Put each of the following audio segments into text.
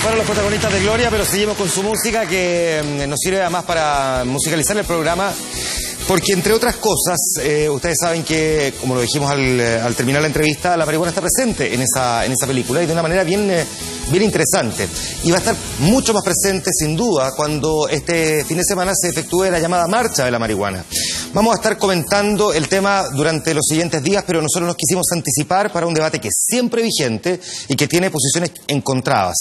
fueron los protagonistas de Gloria, pero seguimos con su música que nos sirve además para musicalizar el programa. Porque, entre otras cosas, ustedes saben que, como lo dijimos al terminar la entrevista, la marihuana está presente en esa película y de una manera bien interesante. Y va a estar mucho más presente, sin duda, cuando este fin de semana se efectúe la llamada Marcha de la Marihuana. Vamos a estar comentando el tema durante los siguientes días, pero nosotros nos quisimos anticipar para un debate que es siempre vigente y que tiene posiciones encontradas.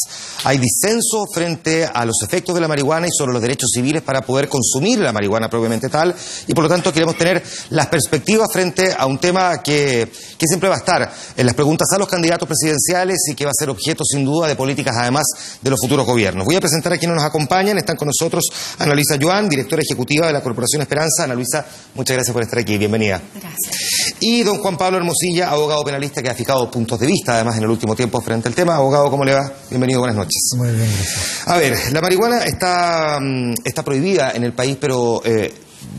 Hay disenso frente a los efectos de la marihuana y sobre los derechos civiles para poder consumir la marihuana propiamente tal. Y por lo tanto queremos tener las perspectivas frente a un tema que siempre va a estar en las preguntas a los candidatos presidenciales y que va a ser objeto sin duda de políticas además de los futuros gobiernos. Voy a presentar a quienes nos acompañan. Están con nosotros Ana Luisa Joan, directora ejecutiva de la Corporación Esperanza. Ana Luisa, muchas gracias por estar aquí. Bienvenida. Gracias. Y don Juan Pablo Hermosilla, abogado penalista que ha fijado puntos de vista además en el último tiempo frente al tema. Abogado, ¿cómo le va? Bienvenido, buenas noches. Muy bien, gracias. A ver, la marihuana está prohibida en el país, pero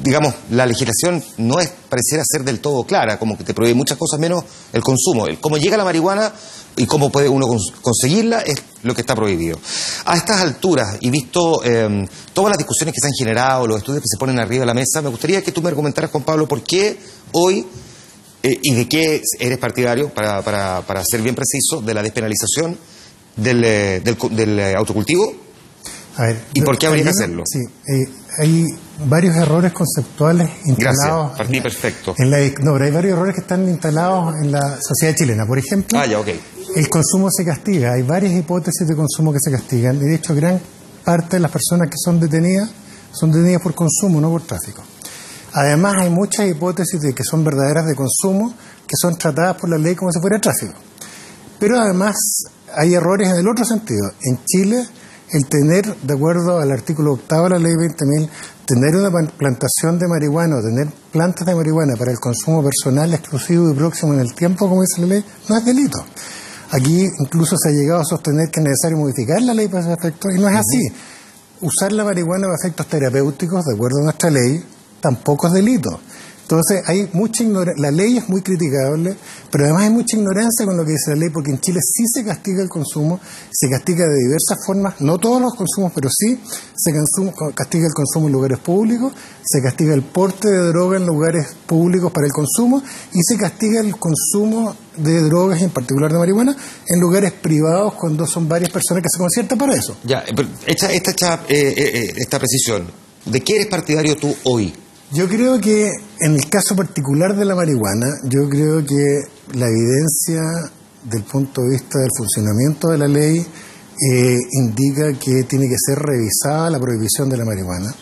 digamos, la legislación no pareciera ser del todo clara, como que te prohíbe muchas cosas menos el consumo. Cómo llega la marihuana y cómo puede uno conseguirla es lo que está prohibido. A estas alturas, y visto todas las discusiones que se han generado, los estudios que se ponen arriba de la mesa, me gustaría que tú me argumentaras, Juan Pablo, por qué hoy, y de qué eres partidario, para ser bien preciso, de la despenalización del autocultivo. A ver, ¿y por qué habría que hacerlo? Sí, hay varios errores conceptuales instalados. Gracias, partí perfecto. No, pero hay varios errores que están instalados en la sociedad chilena. Por ejemplo, el consumo se castiga. Hay varias hipótesis de consumo que se castigan. De hecho, gran parte de las personas que son detenidas por consumo, no por tráfico. Además, hay muchas hipótesis de que son verdaderas de consumo que son tratadas por la ley como si fuera tráfico. Pero además, hay errores en el otro sentido. En Chile, el tener, de acuerdo al artículo 8 de la ley 20.000, tener una plantación de marihuana o tener plantas de marihuana para el consumo personal, exclusivo y próximo en el tiempo, como dice la ley, no es delito. Aquí incluso se ha llegado a sostener que es necesario modificar la ley para ese efecto, y no es así. Usar la marihuana para efectos terapéuticos, de acuerdo a nuestra ley, tampoco es delito. Entonces, hay mucha ignorancia. La ley es muy criticable, pero además hay mucha ignorancia con lo que dice la ley, porque en Chile sí se castiga el consumo, se castiga de diversas formas, no todos los consumos, pero sí se castiga el consumo en lugares públicos, se castiga el porte de droga en lugares públicos para el consumo y se castiga el consumo de drogas, en particular de marihuana, en lugares privados cuando son varias personas que se conciertan para eso. Ya, esta precisión, ¿de qué eres partidario tú hoy? Yo creo que en el caso particular de la marihuana, yo creo que la evidencia del punto de vista del funcionamiento de la ley indica que tiene que ser revisada la prohibición de la marihuana.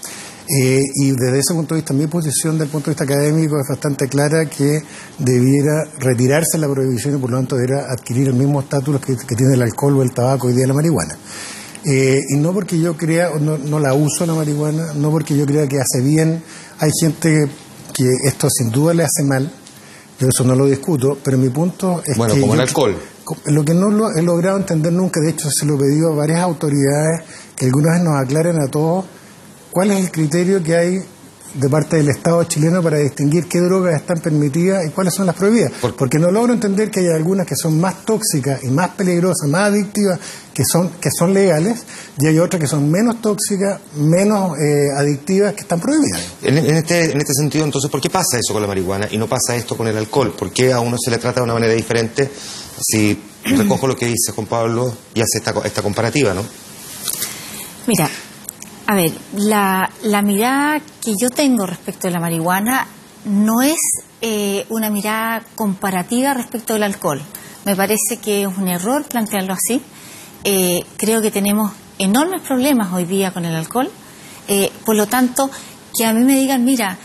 Y desde ese punto de vista, mi posición del punto de vista académico es bastante clara, que debiera retirarse la prohibición y por lo tanto debiera adquirir el mismo estatus que tiene el alcohol o el tabaco hoy día la marihuana. Y no porque yo crea, no la uso la marihuana, no porque yo crea que hace bien. Hay gente que esto sin duda le hace mal, yo eso no lo discuto, pero mi punto es bueno, que... como el alcohol. Lo que no he logrado entender nunca, de hecho se lo he pedido a varias autoridades, que alguna vez nos aclaren a todos cuál es el criterio que hay de parte del Estado chileno para distinguir qué drogas están permitidas y cuáles son las prohibidas. Porque no logro entender que hay algunas que son más tóxicas y más peligrosas, más adictivas, que son legales, y hay otras que son menos tóxicas, menos adictivas, que están prohibidas. En este sentido, entonces, ¿por qué pasa eso con la marihuana y no pasa esto con el alcohol? ¿Por qué a uno se le trata de una manera diferente? Si recojo lo que dice Juan Pablo y hace esta comparativa, ¿no? Mira, a ver, la mirada que yo tengo respecto de la marihuana no es una mirada comparativa respecto del alcohol. Me parece que es un error plantearlo así. Creo que tenemos enormes problemas hoy día con el alcohol. Por lo tanto, que a mí me digan, mira,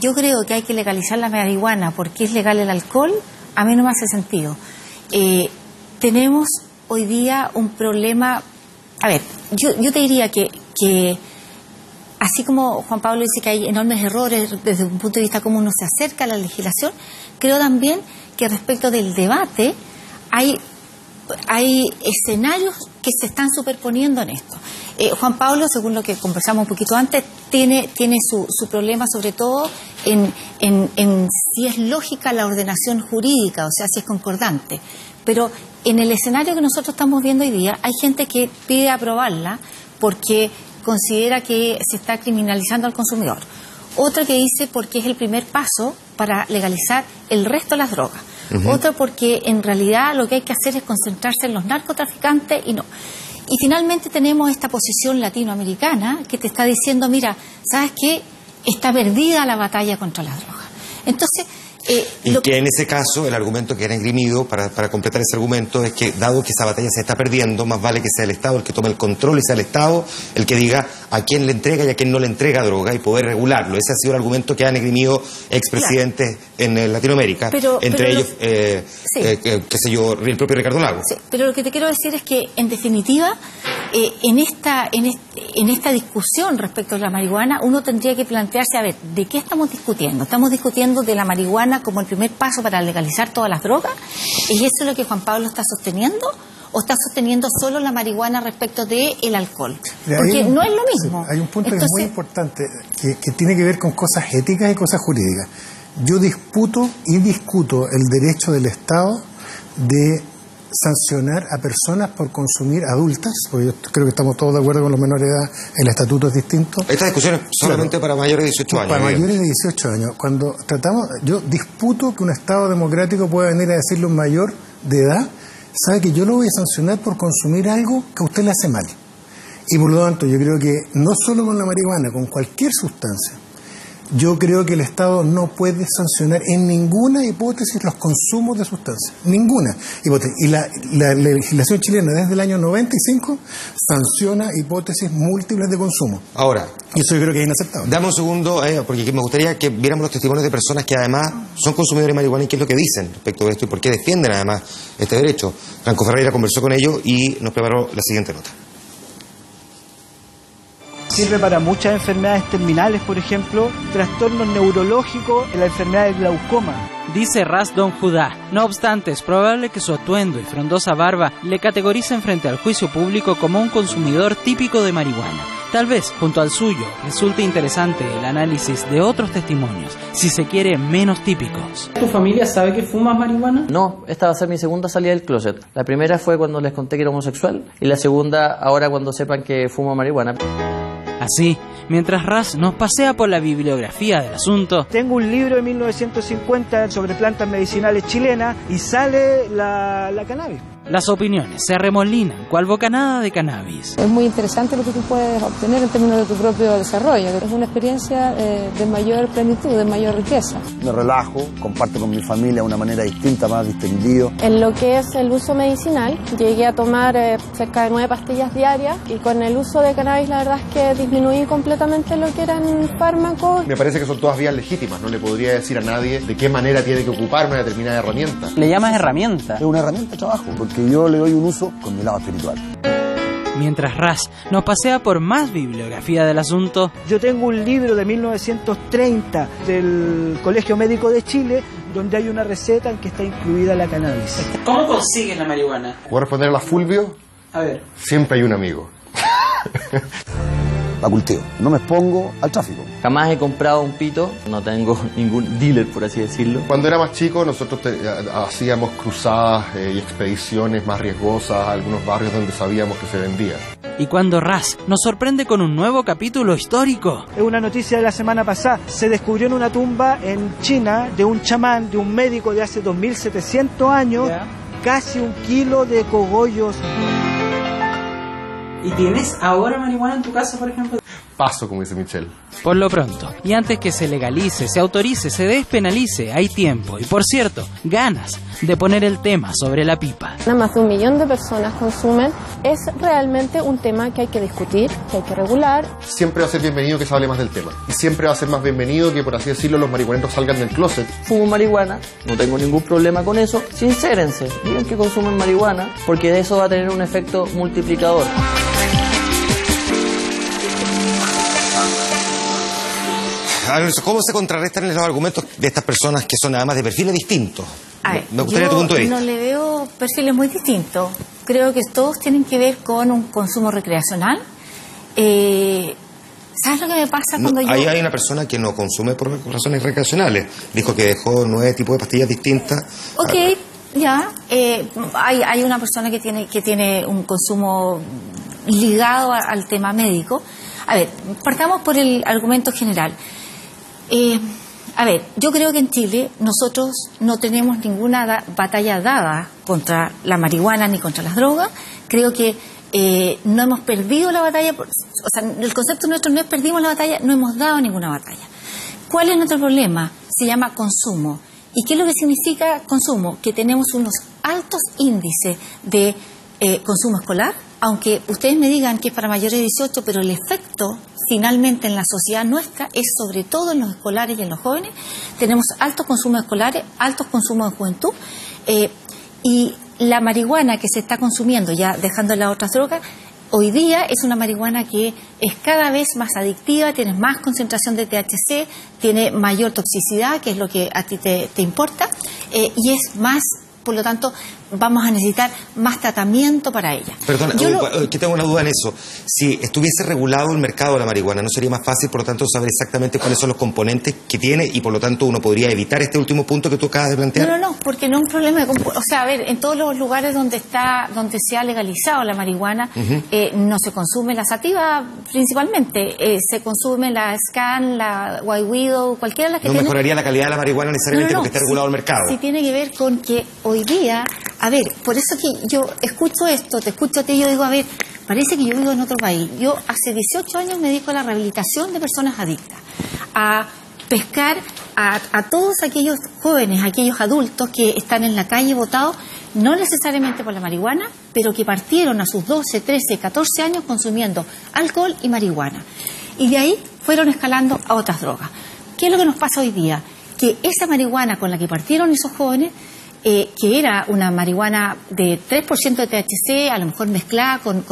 yo creo que hay que legalizar la marihuana porque es legal el alcohol, a mí no me hace sentido. Tenemos hoy día un problema. A ver, yo te diría que así como Juan Pablo dice que hay enormes errores desde un punto de vista cómo uno se acerca a la legislación, creo también que respecto del debate hay escenarios que se están superponiendo en esto. Juan Pablo, según lo que conversamos un poquito antes, tiene su problema sobre todo en si es lógica la ordenación jurídica, o sea, si es concordante. Pero en el escenario que nosotros estamos viendo hoy día, hay gente que pide aprobarla porque considera que se está criminalizando al consumidor. Otra que dice porque es el primer paso para legalizar el resto de las drogas. Otra porque en realidad lo que hay que hacer es concentrarse en los narcotraficantes y no. Y finalmente tenemos esta posición latinoamericana que te está diciendo, mira, ¿sabes qué? Está perdida la batalla contra las drogas. Entonces... y que en ese caso el argumento que era esgrimido para completar ese argumento es que dado que esa batalla se está perdiendo, más vale que sea el Estado el que tome el control y sea el Estado el que diga a quién le entrega y a quién no le entrega droga y poder regularlo. Ese ha sido el argumento que han esgrimido expresidentes en Latinoamérica, entre ellos qué sé yo, el propio Ricardo Lagos. Sí, pero lo que te quiero decir es que en definitiva en esta discusión respecto a la marihuana uno tendría que plantearse, a ver, ¿de qué estamos discutiendo? ¿Estamos discutiendo de la marihuana como el primer paso para legalizar todas las drogas? ¿Es eso lo que Juan Pablo está sosteniendo? ¿O está sosteniendo solo la marihuana respecto del alcohol? Porque no es lo mismo. Hay un punto que es muy importante, que tiene que ver con cosas éticas y cosas jurídicas. Yo disputo y discuto el derecho del Estado de sancionar a personas por consumir adultas, porque yo creo que estamos todos de acuerdo con los menores de edad, el estatuto es distinto. Esta discusión es solamente para mayores de 18 años. Para mayores de 18 años. Cuando tratamos, yo disputo que un Estado democrático pueda venir a decirle a un mayor de edad, sabe que yo lo voy a sancionar por consumir algo que a usted le hace mal. Y por lo tanto, yo creo que no solo con la marihuana, con cualquier sustancia, yo creo que el Estado no puede sancionar en ninguna hipótesis los consumos de sustancias. Ninguna hipótesis. Y la legislación chilena desde el año 95 sanciona hipótesis múltiples de consumo. Ahora, y eso yo creo que es inaceptable. Dame un segundo, porque me gustaría que viéramos los testimonios de personas que además son consumidores de marihuana y qué es lo que dicen respecto de esto y por qué defienden además este derecho. Franco Ferreira conversó con ellos y nos preparó la siguiente nota. Sirve para muchas enfermedades terminales, por ejemplo, trastornos neurológicos, la enfermedad del glaucoma. Dice Ras Don Judá. No obstante, es probable que su atuendo y frondosa barba le categoricen frente al juicio público como un consumidor típico de marihuana. Tal vez, junto al suyo, resulte interesante el análisis de otros testimonios, si se quiere, menos típicos. ¿Tu familia sabe que fumas marihuana? No, esta va a ser mi segunda salida del closet. La primera fue cuando les conté que era homosexual y la segunda ahora cuando sepan que fumo marihuana. Así, mientras Ras nos pasea por la bibliografía del asunto... Tengo un libro de 1950 sobre plantas medicinales chilenas y sale la cannabis. Las opiniones se arremolinan cual bocanada de cannabis. Es muy interesante lo que tú puedes obtener en términos de tu propio desarrollo. Es una experiencia de mayor plenitud, de mayor riqueza. Me relajo, comparto con mi familia de una manera distinta, más distendido. En lo que es el uso medicinal, llegué a tomar cerca de 9 pastillas diarias y con el uso de cannabis la verdad es que disminuí completamente lo que eran fármacos. Me parece que son todas vías legítimas, no le podría decir a nadie de qué manera tiene que ocupar una determinada herramienta. ¿Le llamas herramienta? Es una herramienta de trabajo, porque yo le doy un uso con mi lado espiritual. Mientras Ras nos pasea por más bibliografía del asunto... Yo tengo un libro de 1930 del Colegio Médico de Chile donde hay una receta en que está incluida la cannabis. ¿Cómo consigues la marihuana? ¿Puedo responder a la Fulvio? A ver. Siempre hay un amigo. La cultivo, no me expongo al tráfico. Jamás he comprado un pito, no tengo ningún dealer, por así decirlo. Cuando era más chico, nosotros hacíamos cruzadas y expediciones más riesgosas a algunos barrios donde sabíamos que se vendía. Y cuando Ras nos sorprende con un nuevo capítulo histórico. Es una noticia de la semana pasada. Se descubrió en una tumba en China de un chamán, de un médico de hace 2700 años, casi 1 kilo de cogollos. ¿Y tienes ahora marihuana en tu casa, por ejemplo? Paso, como dice Michelle. Por lo pronto, y antes que se legalice, se autorice, se despenalice, hay tiempo y, por cierto, ganas de poner el tema sobre la pipa. Más de 1 millón de personas consumen. Es realmente un tema que hay que discutir, que hay que regular. Siempre va a ser bienvenido que se hable más del tema. Y siempre va a ser más bienvenido que, por así decirlo, los marihuaneros salgan del closet. Fumo marihuana, no tengo ningún problema con eso. Sincérense, digan que consumen marihuana, porque de eso va a tener un efecto multiplicador. ¿Cómo se contrarrestan los argumentos de estas personas que son además de perfiles distintos? A ver, me gustaría tu punto de vista. No le veo perfiles muy distintos. Creo que todos tienen que ver con un consumo recreacional. ¿Sabes lo que me pasa cuando yo...? Ahí hay una persona que no consume por razones recreacionales. Dijo que dejó 9 tipos de pastillas distintas. Ok, Hay una persona que tiene un consumo ligado al tema médico. A ver, partamos por el argumento general. Yo creo que en Chile nosotros no tenemos ninguna batalla dada contra la marihuana ni contra las drogas. Creo que no hemos perdido la batalla, o sea, el concepto nuestro no es perdimos la batalla, no hemos dado ninguna batalla. ¿Cuál es nuestro problema? Se llama consumo. ¿Y qué es lo que significa consumo? Que tenemos unos altos índices de consumo escolar, aunque ustedes me digan que es para mayores de 18, pero el efecto finalmente en la sociedad nuestra es sobre todo en los escolares y en los jóvenes. Tenemos altos consumos escolares, altos consumos de juventud, y la marihuana que se está consumiendo, ya dejando las otras drogas, hoy día es una marihuana que es cada vez más adictiva, tiene más concentración de THC, tiene mayor toxicidad, que es lo que a ti te importa, y es más, por lo tanto, vamos a necesitar más tratamiento para ella. Perdón, que tengo una duda en eso. Si estuviese regulado el mercado de la marihuana, ¿no sería más fácil, por lo tanto, saber exactamente cuáles son los componentes que tiene y, por lo tanto, uno podría evitar este último punto que tú acabas de plantear? No, porque no es un problema de... O sea, a ver, en todos los lugares donde se ha legalizado la marihuana, no se consume la sativa principalmente, se consume la Scan, la White Widow, cualquiera de las que no mejoraría la calidad de la marihuana necesariamente porque esté regulado el mercado. Sí, tiene que ver con que hoy día... A ver, por eso que yo escucho esto, te escucho a ti y yo digo, a ver, parece que yo vivo en otro país. Yo hace 18 años me dedico a la rehabilitación de personas adictas, a pescar a todos aquellos jóvenes, aquellos adultos que están en la calle botados, no necesariamente por la marihuana, pero que partieron a sus 12, 13, 14 años consumiendo alcohol y marihuana. Y de ahí fueron escalando a otras drogas. ¿Qué es lo que nos pasa hoy día? Que esa marihuana con la que partieron esos jóvenes, que era una marihuana de 3% de THC, a lo mejor mezclada con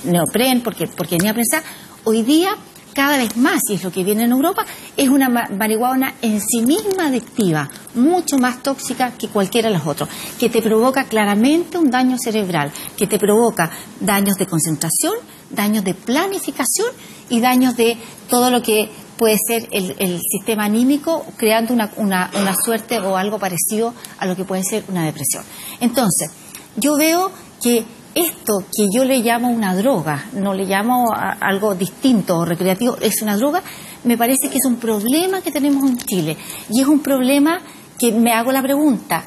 neopren, porque tenía prensa, hoy día cada vez más, y es lo que viene en Europa, es una marihuana en sí misma adictiva, mucho más tóxica que cualquiera de los otros, que te provoca claramente un daño cerebral, que te provoca daños de concentración, daños de planificación y daños de todo lo que puede ser el sistema anímico, creando una suerte o algo parecido a lo que puede ser una depresión. Entonces, yo veo que esto que yo le llamo una droga, no le llamo algo distinto o recreativo, es una droga, me parece que es un problema que tenemos en Chile. Y es un problema que me hago la pregunta,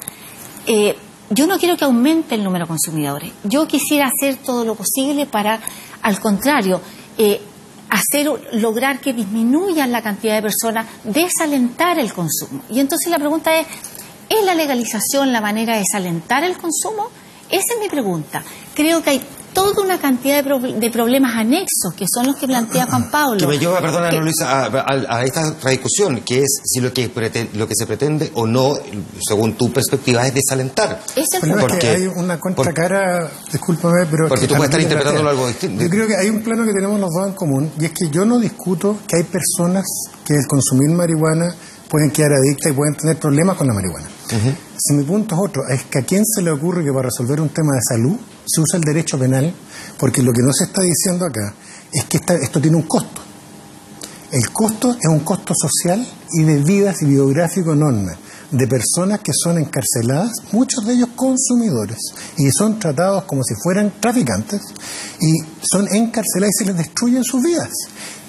yo no quiero que aumente el número de consumidores, yo quisiera hacer todo lo posible para, al contrario, lograr que disminuya la cantidad de personas, desalentar el consumo. Y entonces la pregunta ¿es la legalización la manera de desalentar el consumo? Esa es mi pregunta. Creo que hay toda una cantidad de problemas anexos, que son los que plantea Juan Pablo. Que me lleva, perdona, Luisa, a esta discusión, que es si lo que se pretende o no, según tu perspectiva, es desalentar. Es que hay una contracara, discúlpame, pero... Porque tú puedes estar interpretándolo algo distinto. Yo creo que hay un plano que tenemos los dos en común, y es que yo no discuto que hay personas que al consumir marihuana pueden quedar adictas y pueden tener problemas con la marihuana. Si mi punto es otro, es que a quién se le ocurre que para resolver un tema de salud se usa el derecho penal, porque lo que no se está diciendo acá es que esto tiene un costo. El costo es un costo social y de vidas y biográfico enorme, de personas que son encarceladas, muchos de ellos consumidores, y son tratados como si fueran traficantes, y son encarcelados y se les destruyen sus vidas,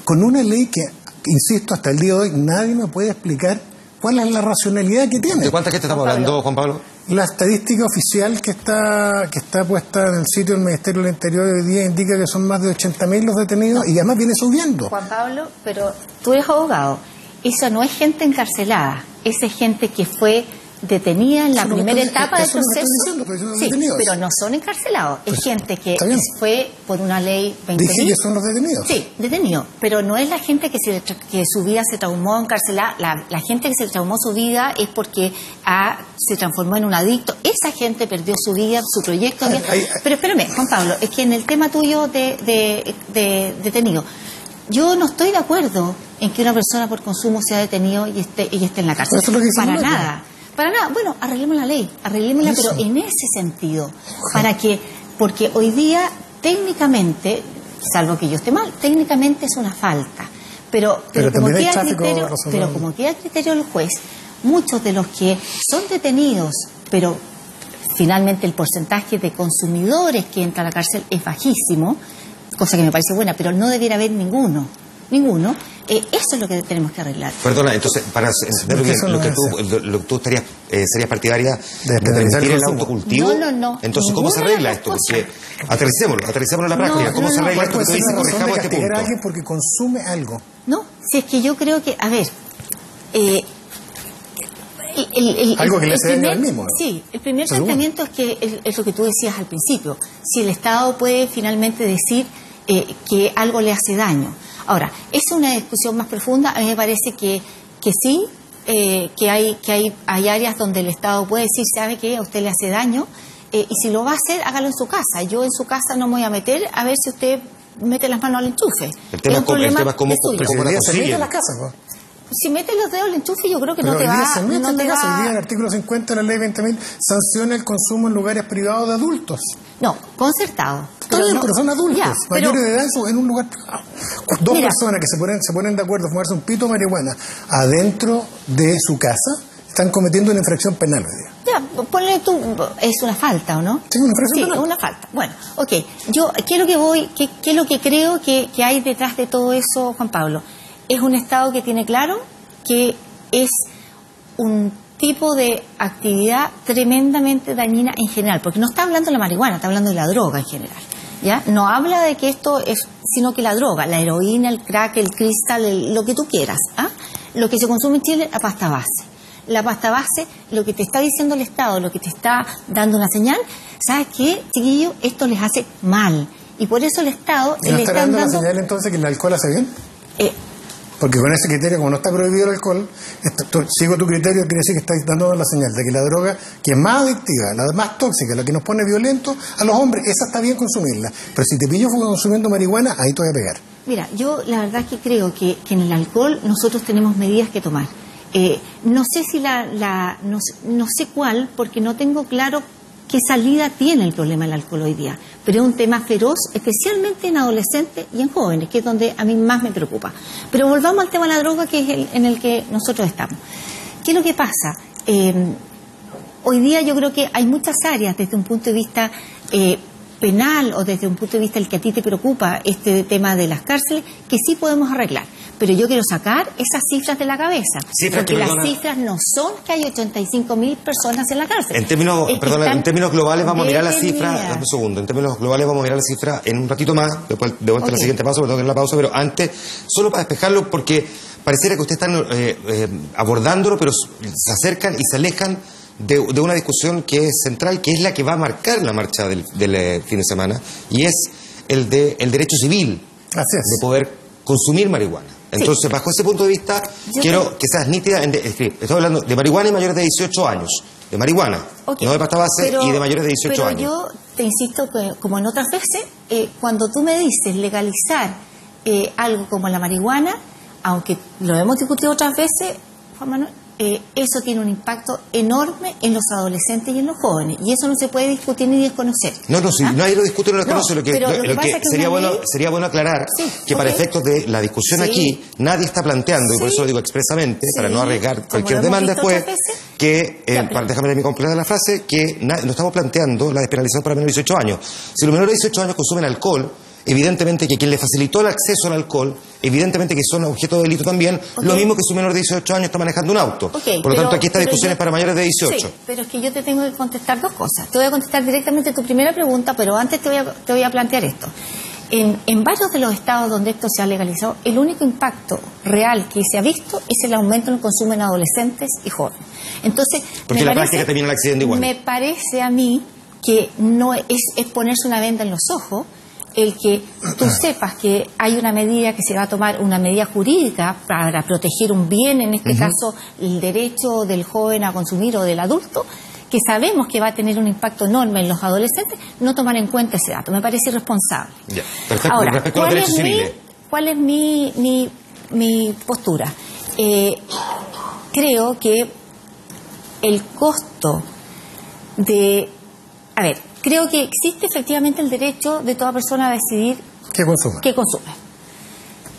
con una ley que, insisto, hasta el día de hoy nadie me puede explicar cuál es la racionalidad que tiene. ¿De cuánta gente estamos hablando, Juan Pablo? La estadística oficial que está puesta en el sitio del Ministerio del Interior hoy día indica que son más de 80.000 los detenidos, y además viene subiendo. Juan Pablo, pero tú eres abogado. Esa no es gente encarcelada, esa es gente que fue detenida en la primera etapa del proceso. Sí, pero no son encarcelados. Es gente que fue por una ley 20.000. Dije que son los detenidos. Sí, detenidos. Pero no es la gente que su vida se traumó encarcelada. La gente que se traumó su vida es porque se transformó en un adicto. Esa gente perdió su vida, su proyecto. Pero espérame, Juan Pablo, es que en el tema tuyo de detenido, yo no estoy de acuerdo en que una persona por consumo sea detenido y esté en la cárcel. Para nada. Para nada, bueno, arreglemos la ley, arreglémosla, pero en ese sentido, porque hoy día técnicamente, salvo que yo esté mal, técnicamente es una falta, pero como queda a criterio del juez, muchos de los que son detenidos, pero finalmente el porcentaje de consumidores que entra a la cárcel es bajísimo, cosa que me parece buena, pero no debiera haber ninguno. Eso es lo que tenemos que arreglar. Perdona, entonces, para entender lo que tú serías partidaria de permitir el autocultivo. No. Entonces, ¿cómo se arregla esto? Porque aterricémoslo en la práctica. ¿Cómo se arregla esto? Que tú dices, corrijamos este punto. Alguien porque consume algo. No, si es que yo creo que, a ver, algo que le hace daño al mismo, ¿no? Sí, el primer planteamiento es que es lo que tú decías al principio. Si el Estado puede finalmente decir que algo le hace daño. Ahora, es una discusión más profunda. A mí me parece que sí, que hay áreas donde el Estado puede decir, sabe que a usted le hace daño, y si lo va a hacer, hágalo en su casa. Yo en su casa no me voy a meter a ver si usted mete las manos al enchufe. El tema es cómo la consigue. Si metes los dedos al enchufe, yo creo que no te va a... Hoy día el artículo 50 de la ley 20.000 sanciona el consumo en lugares privados de adultos. No, concertado. Está bien, pero son adultos, mayores de edad en un lugar privado. Dos personas que se ponen de acuerdo a fumarse un pito de marihuana adentro de su casa están cometiendo una infracción penal hoy día. Ya, ponle tú, es una falta, ¿o no? Sí, una infracción penal. Sí, una falta. Bueno, ok. Yo, ¿qué es lo que creo que hay detrás de todo eso, Juan Pablo? Es un Estado que tiene claro que es un tipo de actividad tremendamente dañina en general, porque no está hablando de la marihuana, está hablando de la droga en general, ¿ya? No habla de que esto es, sino que la droga, la heroína, el crack, el cristal, lo que tú quieras, ¿ah? Lo que se consume en Chile, la pasta base. La pasta base, lo que te está diciendo el Estado, lo que te está dando una señal, ¿sabes qué, chiquillo? Esto les hace mal. Y por eso el Estado... ¿Y no está dando la señal entonces que el alcohol hace bien? Porque con ese criterio, como no está prohibido el alcohol, sigo tu criterio, quiere decir que estáis dando la señal de que la droga, que es más adictiva, la más tóxica, la que nos pone violentos a los hombres, esa está bien consumirla. Pero si te pillo consumiendo marihuana, ahí te voy a pegar. Mira, yo la verdad que creo que en el alcohol nosotros tenemos medidas que tomar. No sé si no sé cuál, porque no tengo claro qué salida tiene el problema del alcohol hoy día, pero es un tema feroz, especialmente en adolescentes y en jóvenes, que es donde a mí más me preocupa. Pero volvamos al tema de la droga, que es en el que nosotros estamos. ¿Qué es lo que pasa? Hoy día yo creo que hay muchas áreas desde un punto de vista penal o desde un punto de vista el que a ti te preocupa, este tema de las cárceles, que sí podemos arreglar. Pero yo quiero sacar esas cifras de la cabeza, porque las cifras no son que hay 85.000 personas en la cárcel. En términos globales vamos a mirar la cifra, dame un segundo, en términos globales vamos a mirar la cifra en un ratito más, después de vuelta a la siguiente pausa, porque tengo que ir a la pausa, pero antes, solo para despejarlo, porque pareciera que ustedes están abordándolo, pero se acercan y se alejan de una discusión que es central, que es la que va a marcar la marcha del fin de semana, y es el derecho civil de poder consumir marihuana. Entonces, sí, bajo ese punto de vista, quiero que seas nítida. Estoy hablando de marihuana y mayores de 18 años. De marihuana, no de pasta base, y de mayores de 18 años. Pero yo te insisto que, como en otras veces, cuando tú me dices legalizar algo como la marihuana, aunque lo hemos discutido otras veces, Juan Manuel, eso tiene un impacto enorme en los adolescentes y en los jóvenes, y eso no se puede discutir ni desconocer. Si nadie lo discute ni lo desconoce. Lo que sería bueno aclarar que para efectos de la discusión aquí, nadie está planteando, y por eso lo digo expresamente, para no arriesgar cualquier demanda después, que, déjame mi completar la frase, que no estamos planteando la despenalización para menores de 18 años. Si los menores de 18 años consumen alcohol, evidentemente que quien le facilitó el acceso al alcohol, evidentemente que son objeto de delito también, lo mismo que su menor de 18 años está manejando un auto. Por lo tanto, aquí esta discusión es para mayores de 18. Sí, pero es que yo te tengo que contestar dos cosas. Te voy a contestar directamente tu primera pregunta, pero antes te voy a plantear esto. En varios de los estados donde esto se ha legalizado, el único impacto real que se ha visto es el aumento en el consumo en adolescentes y jóvenes. Entonces, porque la práctica termina el accidente igual. Me parece a mí que no es ponerse una venda en los ojos el que tú sepas que hay una medida que se va a tomar, una medida jurídica para proteger un bien, en este caso el derecho del joven a consumir o del adulto, que sabemos que va a tener un impacto enorme en los adolescentes, no tomar en cuenta ese dato. Me parece irresponsable. Ya, perfecto. Ahora, respecto a los derechos civiles, ¿cuál es mi postura? Creo que el costo de... A ver, creo que existe efectivamente el derecho de toda persona a decidir qué consume.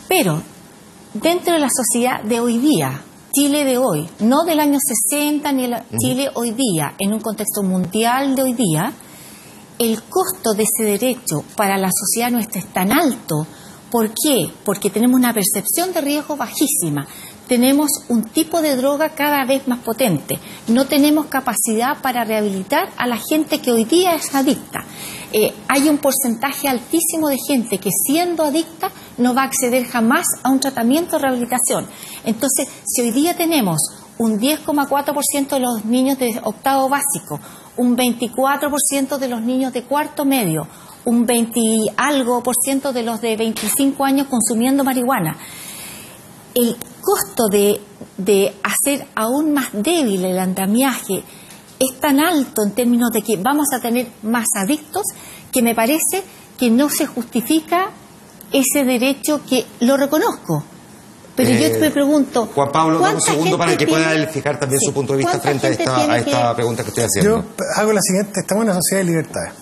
Pero dentro de la sociedad de hoy día, Chile de hoy, no del año 60 ni el Chile hoy día, en un contexto mundial de hoy día, el costo de ese derecho para la sociedad nuestra es tan alto. ¿Por qué? Porque tenemos una percepción de riesgo bajísima. Tenemos un tipo de droga cada vez más potente. No tenemos capacidad para rehabilitar a la gente que hoy día es adicta. Hay un porcentaje altísimo de gente que siendo adicta no va a acceder jamás a un tratamiento de rehabilitación. Entonces, si hoy día tenemos un 10,4% de los niños de octavo básico, un 24% de los niños de cuarto medio, un 20 y algo por ciento de los de 25 años consumiendo marihuana, el costo de hacer aún más débil el andamiaje es tan alto en términos de que vamos a tener más adictos, que me parece que no se justifica ese derecho, que lo reconozco. Pero yo me pregunto... Juan Pablo, dame un segundo para que pueda él fijar también su punto de vista frente a esta pregunta que estoy haciendo. Yo hago la siguiente: estamos en una sociedad de libertades.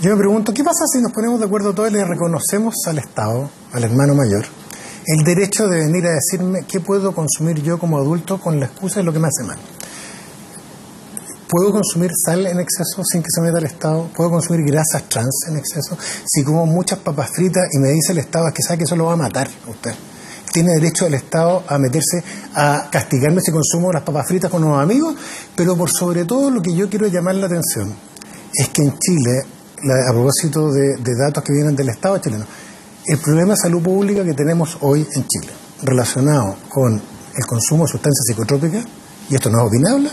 Yo me pregunto, ¿qué pasa si nos ponemos de acuerdo todos y le reconocemos al Estado, al hermano mayor, el derecho de venir a decirme qué puedo consumir yo como adulto con la excusa de lo que me hace mal? ¿Puedo consumir sal en exceso sin que se meta el Estado? ¿Puedo consumir grasas trans en exceso? Si como muchas papas fritas y me dice el Estado, es que sabe que eso lo va a matar a usted. Tiene derecho el Estado a meterse, a castigarme si consumo las papas fritas con unos amigos, pero por sobre todo lo que yo quiero llamar la atención es que en Chile, a propósito de datos que vienen del Estado chileno, el problema de salud pública que tenemos hoy en Chile, relacionado con el consumo de sustancias psicotrópicas, y esto no es opinable,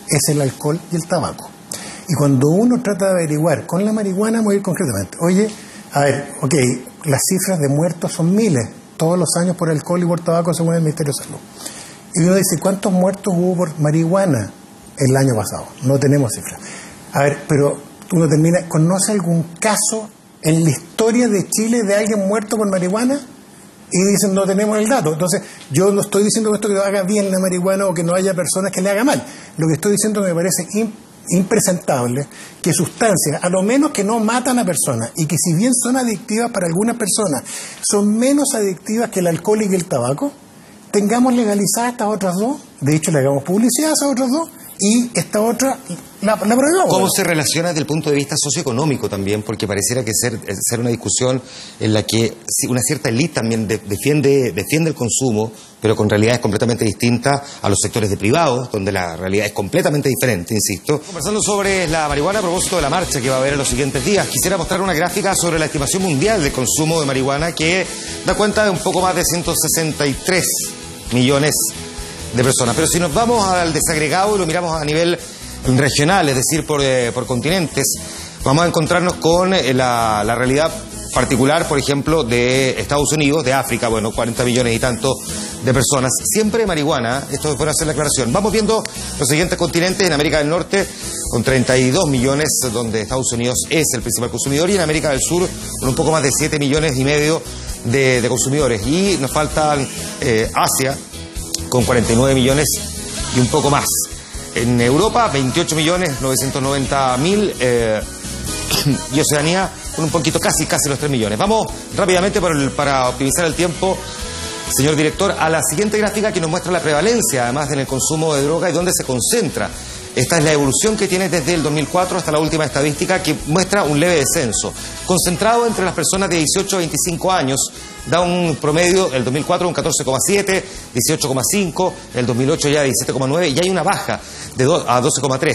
es el alcohol y el tabaco. Y cuando uno trata de averiguar con la marihuana, voy a ir concretamente, oye, a ver, ok, las cifras de muertos son miles, todos los años por alcohol y por tabaco según el Ministerio de Salud. Y uno dice, ¿cuántos muertos hubo por marihuana el año pasado? No tenemos cifras. A ver, pero uno termina, ¿conoce algún caso en la historia de Chile de alguien muerto por marihuana? Y dicen, no tenemos el dato. Entonces, yo no estoy diciendo esto que haga bien la marihuana o que no haya personas que le haga mal. Lo que estoy diciendo es que me parece impresentable que sustancias, a lo menos que no matan a personas, y que si bien son adictivas para algunas personas, son menos adictivas que el alcohol y el tabaco, tengamos legalizadas estas otras dos. De hecho, le hagamos publicidad a esas otras dos, y esta otra la prohibimos. ¿Cómo se relaciona desde el punto de vista socioeconómico también? Porque pareciera que ser una discusión en la que una cierta élite también defiende el consumo, pero con realidades completamente distintas a los sectores de privados, donde la realidad es completamente diferente, insisto. Conversando sobre la marihuana a propósito de la marcha que va a haber en los siguientes días, quisiera mostrar una gráfica sobre la estimación mundial del consumo de marihuana, que da cuenta de un poco más de 163 millones de personas. Pero si nos vamos al desagregado y lo miramos a nivel regional, es decir, por continentes, vamos a encontrarnos con la realidad particular, por ejemplo, de Estados Unidos, de África, bueno, 40 millones y tanto de personas. Siempre marihuana, esto es por hacer la aclaración. Vamos viendo los siguientes continentes: en América del Norte, con 32 millones, donde Estados Unidos es el principal consumidor, y en América del Sur, con un poco más de 7 millones y medio de consumidores. Y nos faltan Asia, con 49 millones y un poco más. En Europa, 28 millones 990 mil, y Oceanía con un poquito, casi los 3 millones. Vamos rápidamente para optimizar el tiempo, señor director, a la siguiente gráfica, que nos muestra la prevalencia, además, en el consumo de droga y dónde se concentra. Esta es la evolución que tiene desde el 2004 hasta la última estadística, que muestra un leve descenso. Concentrado entre las personas de 18 a 25 años, da un promedio, el 2004 un 14,7, 18,5, el 2008 ya 17,9, y hay una baja a 12,3.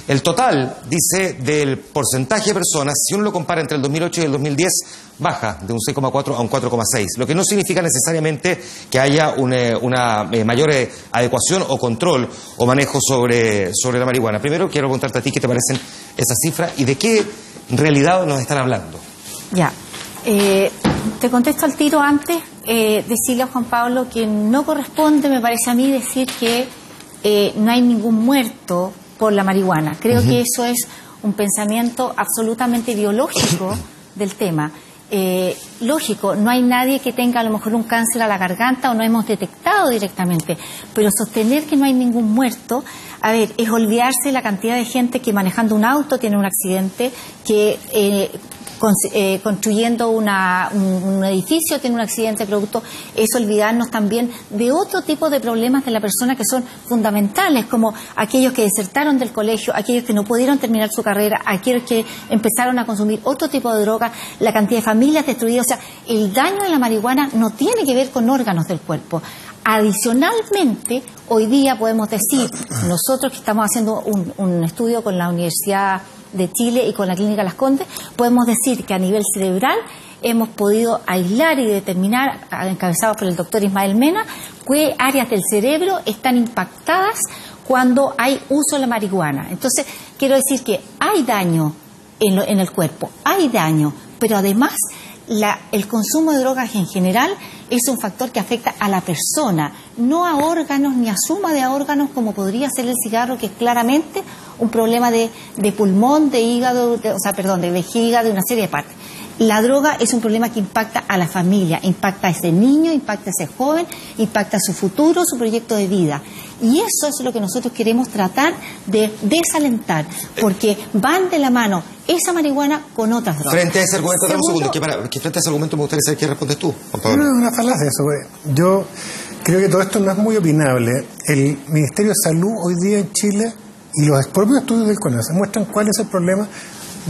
El total, dice, del porcentaje de personas, si uno lo compara entre el 2008 y el 2010, baja de un 6,4 a un 4,6, lo que no significa necesariamente que haya una mayor adecuación o control o manejo sobre la marihuana. Primero quiero preguntarte a ti qué te parecen esas cifras y de qué realidad nos están hablando. Ya, te contesto al tiro antes, decirle a Juan Pablo que no corresponde, me parece a mí, decir que no hay ningún muerto por la marihuana. Creo que eso es un pensamiento absolutamente ideológico del tema. Lógico, no hay nadie que tenga a lo mejor un cáncer a la garganta o no hemos detectado directamente, pero sostener que no hay ningún muerto, a ver, es olvidarse la cantidad de gente que manejando un auto tiene un accidente, que construyendo un edificio, tiene un accidente producto, es olvidarnos también de otro tipo de problemas de la persona que son fundamentales, como aquellos que desertaron del colegio, aquellos que no pudieron terminar su carrera, aquellos que empezaron a consumir otro tipo de droga, la cantidad de familias destruidas. O sea, el daño de la marihuana no tiene que ver con órganos del cuerpo. Adicionalmente, hoy día podemos decir, nosotros que estamos haciendo un estudio con la Universidad de Chile y con la Clínica Las Condes, podemos decir que a nivel cerebral hemos podido aislar y determinar, encabezados por el doctor Ismael Mena, qué áreas del cerebro están impactadas cuando hay uso de la marihuana. Entonces, quiero decir que hay daño en el cuerpo, hay daño, pero además el consumo de drogas en general es un factor que afecta a la persona, no a órganos ni a suma de órganos como podría ser el cigarro, que es claramente un problema de pulmón, de hígado, de vejiga, de una serie de partes. La droga es un problema que impacta a la familia, impacta a ese niño, impacta a ese joven, impacta a su futuro, su proyecto de vida. Y eso es lo que nosotros queremos tratar de desalentar, porque van de la mano esa marihuana con otras drogas. Frente a ese argumento, dame un segundo, que frente a ese argumento me gustaría saber qué respondes tú, Juan Pablo. No, es una falacia eso, güey. Yo creo que todo esto no es muy opinable. El Ministerio de Salud hoy día en Chile y los propios estudios del CONASA muestran cuál es el problema.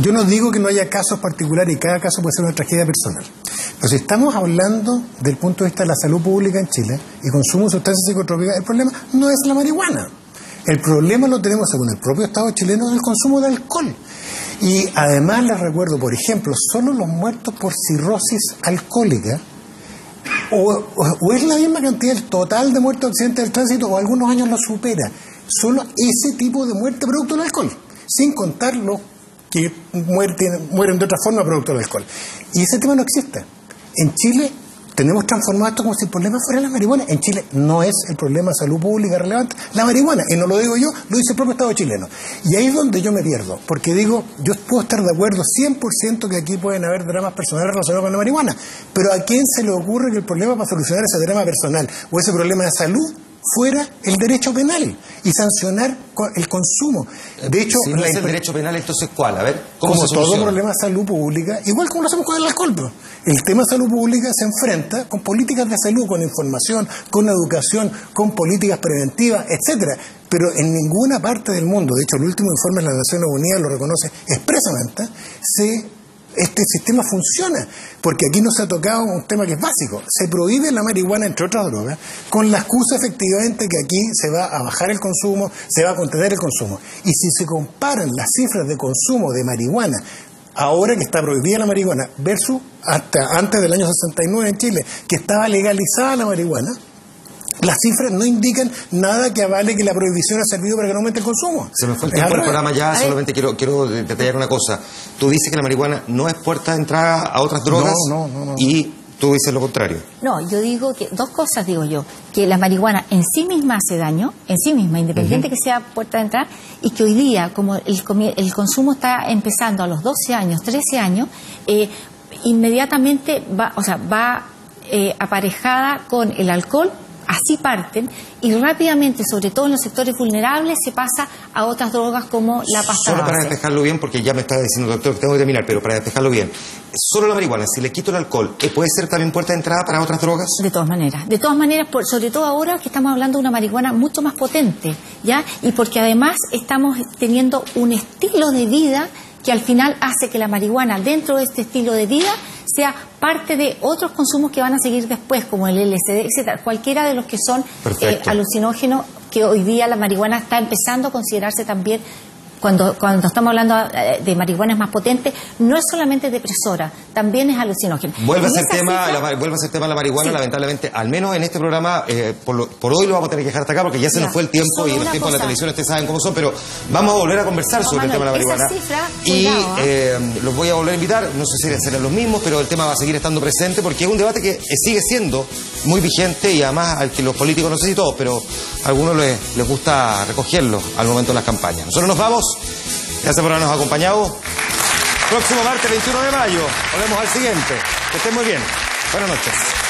Yo no digo que no haya casos particulares y cada caso puede ser una tragedia personal. Pero si estamos hablando del punto de vista de la salud pública en Chile y consumo de sustancias psicotrópicas, el problema no es la marihuana. El problema lo tenemos, según el propio Estado chileno, en el consumo de alcohol. Y además les recuerdo, por ejemplo, solo los muertos por cirrosis alcohólica o es la misma cantidad del total de muertos de accidentes del tránsito o algunos años lo supera. Solo ese tipo de muerte producto del alcohol, sin contar los que mueren de otra forma producto del alcohol. Y ese tema no existe. En Chile tenemos transformado esto como si el problema fuera la marihuana. En Chile no es el problema de salud pública relevante la marihuana, y no lo digo yo, lo dice el propio Estado chileno. Y ahí es donde yo me pierdo, porque digo, yo puedo estar de acuerdo 100% que aquí pueden haber dramas personales relacionados con la marihuana, pero ¿a quién se le ocurre que el problema para solucionar ese drama personal o ese problema de salud fuera el derecho penal y sancionar el consumo? De hecho, si no es el derecho penal, entonces ¿cuál? A ver, ¿cómo como se soluciona? todo problema de salud pública, igual como lo hacemos con el alcohol, pero el tema de salud pública se enfrenta con políticas de salud, con información, con educación, con políticas preventivas, etcétera. Pero en ninguna parte del mundo, de hecho el último informe de las Naciones Unidas lo reconoce expresamente, este sistema funciona, porque aquí no se ha tocado un tema que es básico. Se prohíbe la marihuana, entre otras drogas, con la excusa efectivamente que aquí se va a bajar el consumo, se va a contener el consumo. Y si se comparan las cifras de consumo de marihuana ahora que está prohibida la marihuana versus hasta antes del año 69 en Chile, que estaba legalizada la marihuana, las cifras no indican nada que avale que la prohibición ha servido para que no aumente el consumo. Se me fue el tiempo del programa ya, solamente quiero detallar una cosa. Tú dices que la marihuana no es puerta de entrada a otras drogas. No. Y tú dices lo contrario. No, yo digo que dos cosas digo yo, que la marihuana en sí misma hace daño, en sí misma, independiente que sea puerta de entrada, y que hoy día, como el consumo está empezando a los 12 años, 13 años, inmediatamente va aparejada con el alcohol. Así parten y rápidamente, sobre todo en los sectores vulnerables, se pasa a otras drogas como la pasta Solo base. para despejarlo bien, porque ya me está diciendo, doctor, que tengo que terminar, pero para despejarlo bien, solo la marihuana, si le quito el alcohol, ¿puede ser también puerta de entrada para otras drogas? De todas maneras, sobre todo ahora que estamos hablando de una marihuana mucho más potente, ¿ya? Y porque además estamos teniendo un estilo de vida que al final hace que la marihuana, dentro de este estilo de vida, sea parte de otros consumos que van a seguir después, como el LSD, etcétera, cualquiera de los que son alucinógenos, que hoy día la marihuana está empezando a considerarse también, cuando estamos hablando de marihuanas más potentes, no es solamente depresora, también es alucinógena. Vuelve a ser tema la marihuana, sí. Lamentablemente, al menos en este programa, por hoy lo vamos a tener que dejar hasta acá, porque ya se nos fue el tiempo y los tiempos de la televisión, ustedes saben cómo son, pero vamos a volver a conversar sobre el tema de la marihuana. Y los voy a volver a invitar, no sé si serán los mismos, pero el tema va a seguir estando presente, porque es un debate que sigue siendo muy vigente y además al que los políticos, no sé si todos, pero a algunos les gusta recogerlo al momento de las campañas. Nosotros nos vamos. Gracias por habernos acompañado. Próximo martes 21 de mayo. Volvemos al siguiente. Que estén muy bien. Buenas noches.